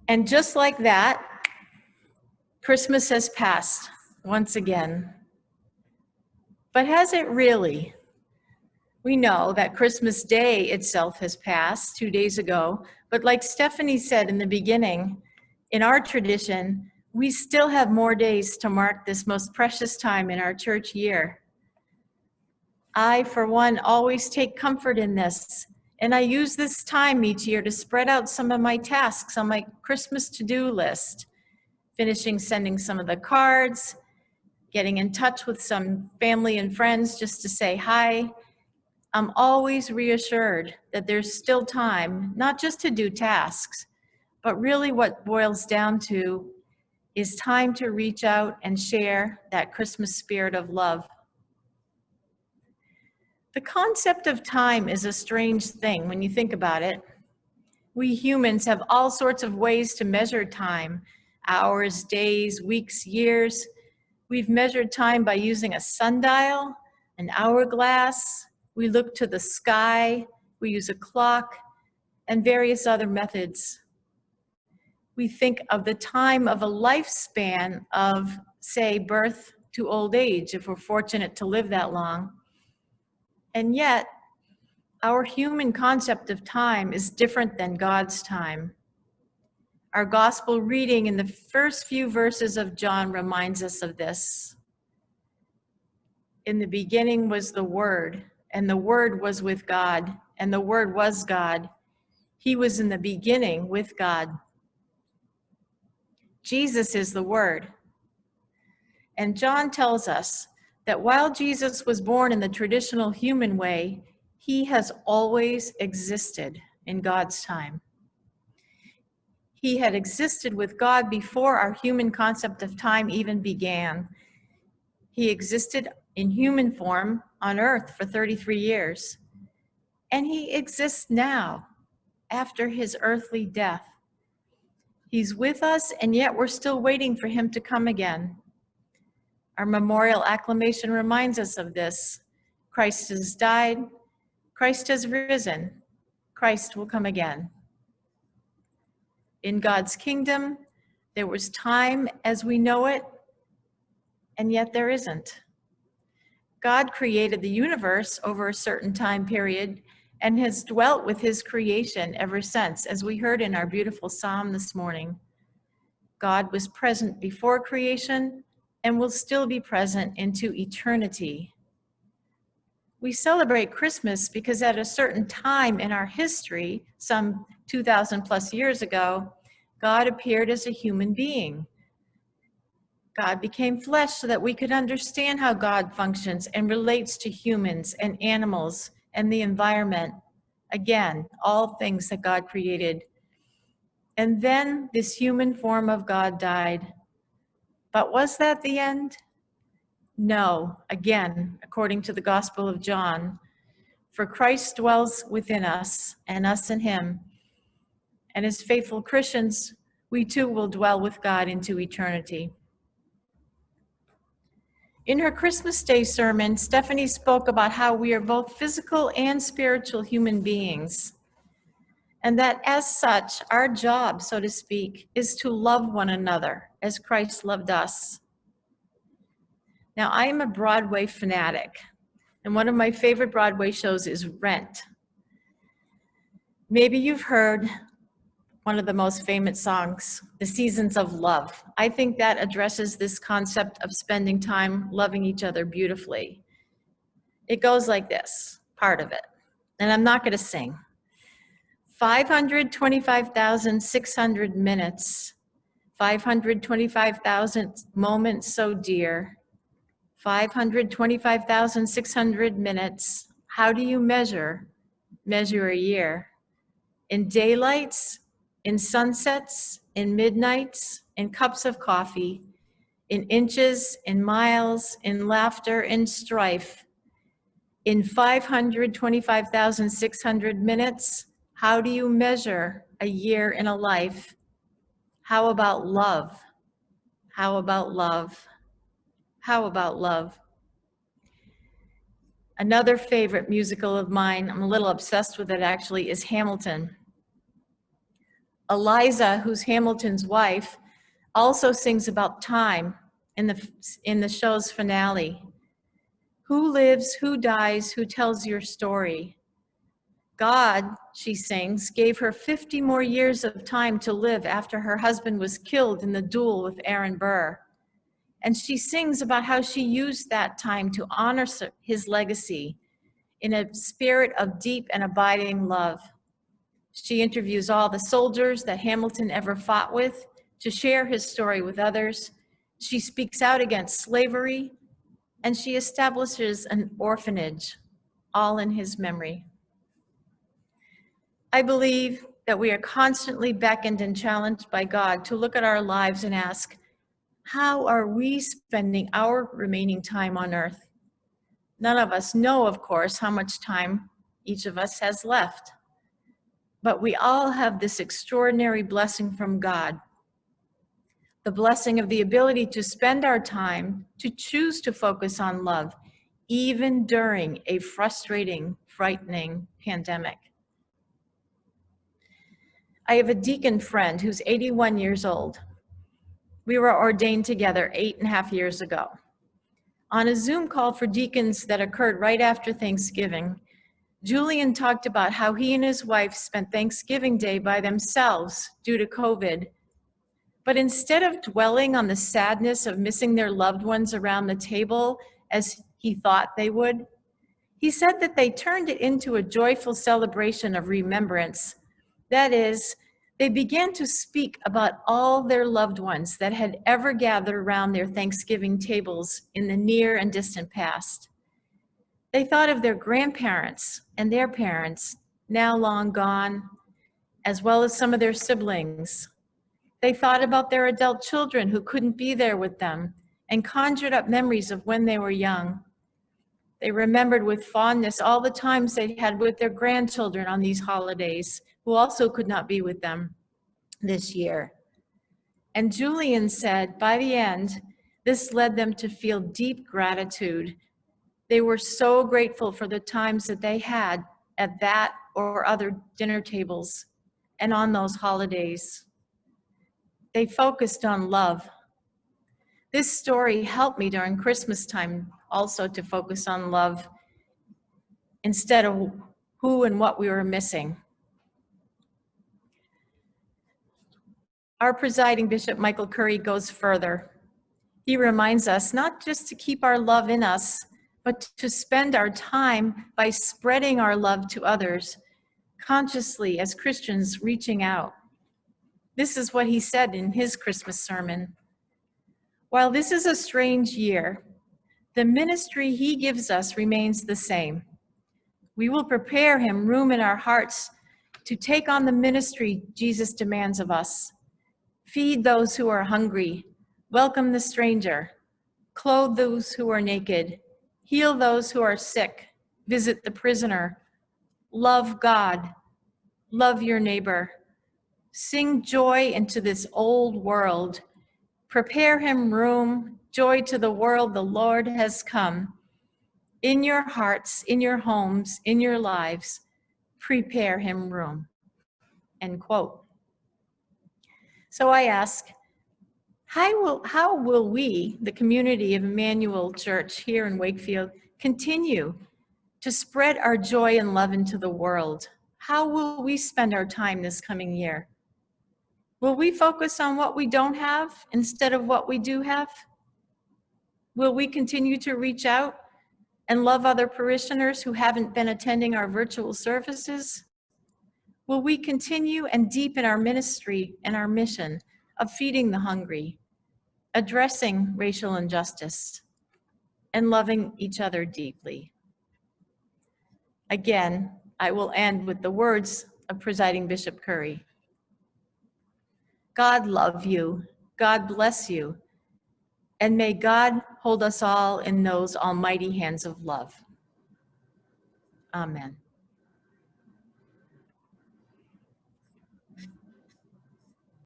And just like that, Christmas has passed once again. But has it really? We know that Christmas Day itself has passed 2 days ago, but like Stephanie said in the beginning, in our tradition, we still have more days to mark this most precious time in our church year. I, for one, always take comfort in this, and I use this time each year to spread out some of my tasks on my Christmas to-do list, finishing sending some of the cards, getting in touch with some family and friends just to say hi. I'm always reassured that there's still time, not just to do tasks, but really what boils down to is time to reach out and share that Christmas spirit of love. The concept of time is a strange thing when you think about it. We humans have all sorts of ways to measure time: hours, days, weeks, years. We've measured time by using a sundial, an hourglass. We look to the sky, we use a clock, and various other methods. We think of the time of a lifespan of, say, birth to old age, if we're fortunate to live that long. And yet, our human concept of time is different than God's time. Our gospel reading in the first few verses of John reminds us of this. In the beginning was the Word, and the Word was with God, and the Word was God. He was in the beginning with God. Jesus is the Word. And John tells us that while Jesus was born in the traditional human way, he has always existed in God's time. He had existed with God before our human concept of time even began. He existed in human form on earth for 33 years. And he exists now, after his earthly death. He's with us, and yet we're still waiting for him to come again. Our memorial acclamation reminds us of this. Christ has died, Christ has risen, Christ will come again. In God's kingdom, there was time as we know it, and yet there isn't. God created the universe over a certain time period and has dwelt with his creation ever since, as we heard in our beautiful psalm this morning. God was present before creation and will still be present into eternity. We celebrate Christmas because at a certain time in our history, some 2,000 plus years ago, God appeared as a human being. God became flesh so that we could understand how God functions and relates to humans and animals and the environment. Again, all things that God created. And then this human form of God died. But was that the end? No, again, according to the Gospel of John, for Christ dwells within us and us in him. And as faithful Christians, we too will dwell with God into eternity. In her Christmas Day sermon, Stephanie spoke about how we are both physical and spiritual human beings, and that as such, our job, so to speak, is to love one another as Christ loved us. Now, I am a Broadway fanatic, and one of my favorite Broadway shows is Rent. Maybe you've heard one of the most famous songs, The Seasons of Love. I think that addresses this concept of spending time loving each other beautifully. It goes like this, part of it, and I'm not going to sing. 525,600 minutes, 525,000 moments so dear, 525,600 minutes. How do you measure a year? In daylights, in sunsets, in midnights, in cups of coffee, in inches, in miles, in laughter, in strife. In 525,600 minutes, how do you measure a year in a life? How about love? How about love? How about love? Another favorite musical of mine, I'm a little obsessed with it actually, is Hamilton. Eliza, who's Hamilton's wife, also sings about time in the show's finale. Who lives, who dies, who tells your story? God, she sings, gave her 50 more years of time to live after her husband was killed in the duel with Aaron Burr. And she sings about how she used that time to honor his legacy in a spirit of deep and abiding love. She interviews all the soldiers that Hamilton ever fought with to share his story with others. She speaks out against slavery, and she establishes an orphanage, all in his memory. I believe that we are constantly beckoned and challenged by God to look at our lives and ask, how are we spending our remaining time on earth? None of us know, of course, how much time each of us has left. But we all have this extraordinary blessing from God, the blessing of the ability to spend our time, to choose to focus on love, even during a frustrating, frightening pandemic. I have a deacon friend who's 81 years old. We were ordained together 8.5 years ago. On a Zoom call for deacons that occurred right after Thanksgiving, Julian talked about how he and his wife spent Thanksgiving Day by themselves due to COVID. But instead of dwelling on the sadness of missing their loved ones around the table as he thought they would, he said that they turned it into a joyful celebration of remembrance. That is, they began to speak about all their loved ones that had ever gathered around their Thanksgiving tables in the near and distant past. They thought of their grandparents and their parents, now long gone, as well as some of their siblings. They thought about their adult children who couldn't be there with them and conjured up memories of when they were young. They remembered with fondness all the times they had with their grandchildren on these holidays, who also could not be with them this year. And Julian said, by the end, this led them to feel deep gratitude. They were so grateful for the times that they had at that or other dinner tables and on those holidays. They focused on love. This story helped me during Christmas time also to focus on love instead of who and what we were missing. Our presiding Bishop Michael Curry goes further. He reminds us not just to keep our love in us, but to spend our time by spreading our love to others, consciously as Christians reaching out. This is what he said in his Christmas sermon. While this is a strange year, the ministry he gives us remains the same. We will prepare him room in our hearts to take on the ministry Jesus demands of us. Feed those who are hungry, welcome the stranger, clothe those who are naked, heal those who are sick, visit the prisoner, love God, love your neighbor, sing joy into this old world, prepare him room, joy to the world the Lord has come. In your hearts, in your homes, in your lives, prepare him room. End quote. So I ask, how will we, the community of Emmanuel Church here in Wakefield, continue to spread our joy and love into the world? How will we spend our time this coming year? Will we focus on what we don't have instead of what we do have? Will we continue to reach out and love other parishioners who haven't been attending our virtual services? Will we continue and deepen our ministry and our mission of feeding the hungry, addressing racial injustice, and loving each other deeply? Again, I will end with the words of Presiding Bishop Curry. God love you, God bless you, and may God hold us all in those almighty hands of love. Amen.